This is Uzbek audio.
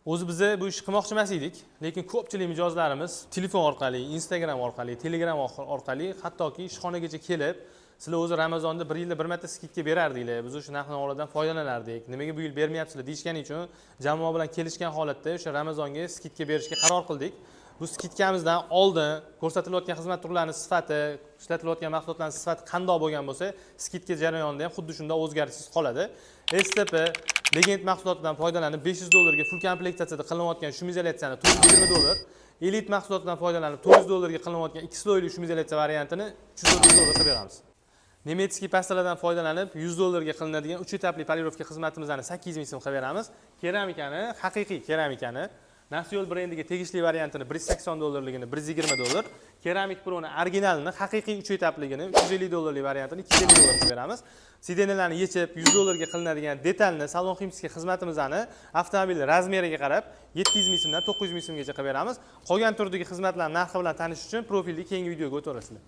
O'zi biz bu ishni qilmoqchi emas edik, lekin ko'pchilik mijozlarimiz telefon orqali, Instagram orqali, Telegram orqali, hattoki ishxonagacha kelib, sizlar o'zi Ramazonda bir yilda bir marta skidka berardinglar, biz o'sha narx-navolardan foydalanardik. Nimaga bu yil bermayapsizlar deyishgani uchun jamoa bilan kelishgan holatda o'sha Ramazonga skidka berishga qaror qildik. Bu skidkamizdan oldin ko'rsatilayotgan xizmat turlarining sifati, ishlatilayotgan mahsulotlarning sifati qanday bo'lgan bo'lsa, skidka jarayonida ham xuddi shunday o'zgarishsiz qoladi. STP Legend mahsulotidan foydalanib $500 full komplektatsiyada qilinayotgan shum izolyatsiyani $420, Elite mahsulotidan foydalanib $400 qilinayotgan 2 sloyli shum izolyatsiya variantini $330 qilib beramiz. Nemetskiy pastalardan foydalanib $100 ga qilinadigan 3 etapli polirovka xizmatimizni 8 ming so'm qilib beramiz. Keramikani, haqiqiy keramikani Nasyol brendiga tegishli variantini $180 ligini $120, Keramik Pro'ni originalini, haqiqiy 3 etapligini $350 variantini $250 qilib beramiz. Sidenalarni yechib $100 ga qilinadigan detalni salon ximskiy xizmatimizni avtomobil razmeriga qarab 700 ming so'mdan 900 ming so'mgacha qilib beramiz. Qolgan turdagi xizmatlar narxi bilan tanishish uchun profilda keyingi videoga o'tib o'rasizlar.